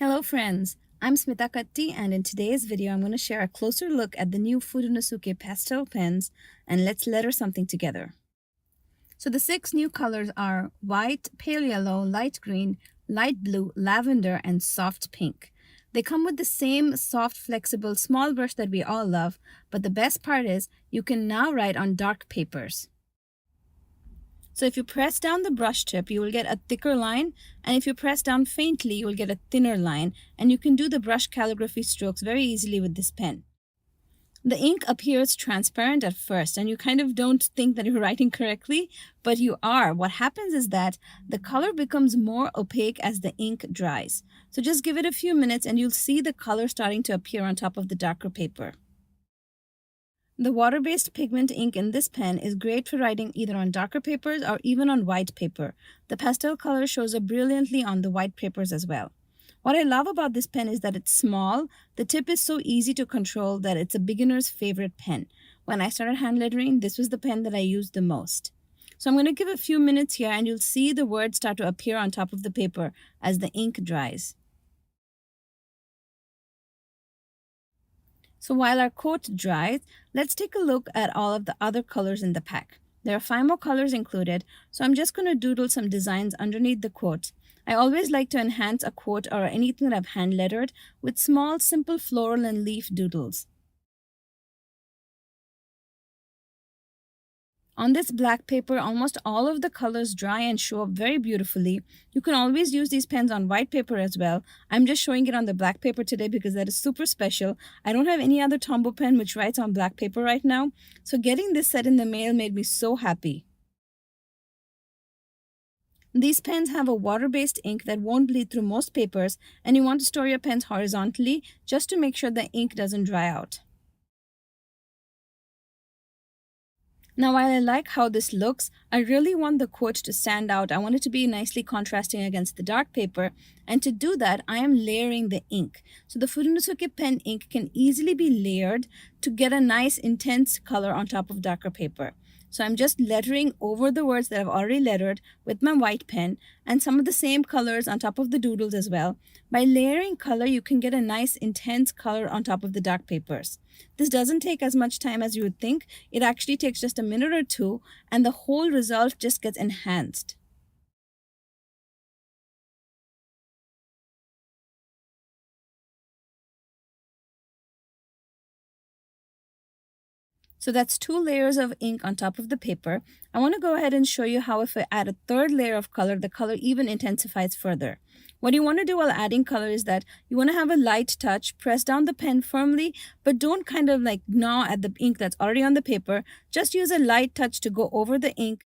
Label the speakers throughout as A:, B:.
A: Hello friends, I'm Smita Katti, and in today's video I'm going to share a closer look at the new FUDENOSUKE pastel pens, and let's letter something together. So the 6 new colors are white, pale yellow, light green, light blue, lavender, and soft pink. They come with the same soft, flexible, small brush that we all love, but the best part is you can now write on dark papers. So if you press down the brush tip, you will get a thicker line, and if you press down faintly, you will get a thinner line, and you can do the brush calligraphy strokes very easily with this pen. The ink appears transparent at first, and you kind of don't think that you're writing correctly, but you are. What happens is that the color becomes more opaque as the ink dries. So just give it a few minutes and you'll see the color starting to appear on top of the darker paper. The water-based pigment ink in this pen is great for writing either on darker papers or even on white paper. The pastel color shows up brilliantly on the white papers as well. What I love about this pen is that it's small. The tip is so easy to control that it's a beginner's favorite pen. When I started hand lettering, this was the pen that I used the most. So I'm going to give a few minutes here and you'll see the words start to appear on top of the paper as the ink dries. So while our coat dries, let's take a look at all of the other colors in the pack. There are 5 more colors included, so I'm just going to doodle some designs underneath the quote. I always like to enhance a quote or anything that I've hand lettered with small, simple floral and leaf doodles. On this black paper, almost all of the colors dry and show up very beautifully. You can always use these pens on white paper as well. I'm just showing it on the black paper today because that is super special. I don't have any other Tombow pen which writes on black paper right now, so getting this set in the mail made me so happy. These pens have a water-based ink that won't bleed through most papers, and you want to store your pens horizontally just to make sure the ink doesn't dry out. Now, while I like how this looks, I really want the quote to stand out. I want it to be nicely contrasting against the dark paper. And to do that, I am layering the ink. So the FUDENOSUKE pen ink can easily be layered to get a nice intense color on top of darker paper. So I'm just lettering over the words that I've already lettered with my white pen and some of the same colors on top of the doodles as well. By layering color, you can get a nice intense color on top of the dark papers. This doesn't take as much time as you would think. It actually takes just a minute or two and the whole result just gets enhanced. So that's 2 layers of ink on top of the paper. I want to go ahead and show you how if I add a 3rd layer of color, the color even intensifies further. What you want to do while adding color is that you want to have a light touch, press down the pen firmly, but don't kind of like gnaw at the ink that's already on the paper. Just use a light touch to go over the ink,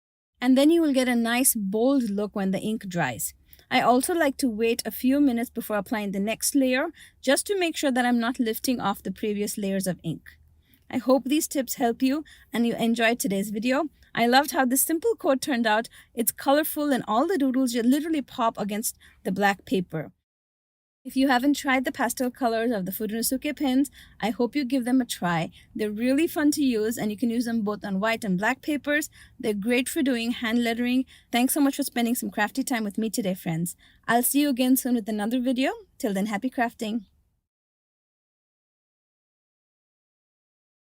A: and then you will get a nice bold look when the ink dries. I also like to wait a few minutes before applying the next layer, just to make sure that I'm not lifting off the previous layers of ink. I hope these tips help you and you enjoyed today's video. I loved how this simple quote turned out. It's colorful and all the doodles just literally pop against the black paper. If you haven't tried the pastel colors of the FUDENOSUKE pens, I hope you give them a try. They're really fun to use and you can use them both on white and black papers. They're great for doing hand lettering. Thanks so much for spending some crafty time with me today, friends. I'll see you again soon with another video. Till then, happy crafting.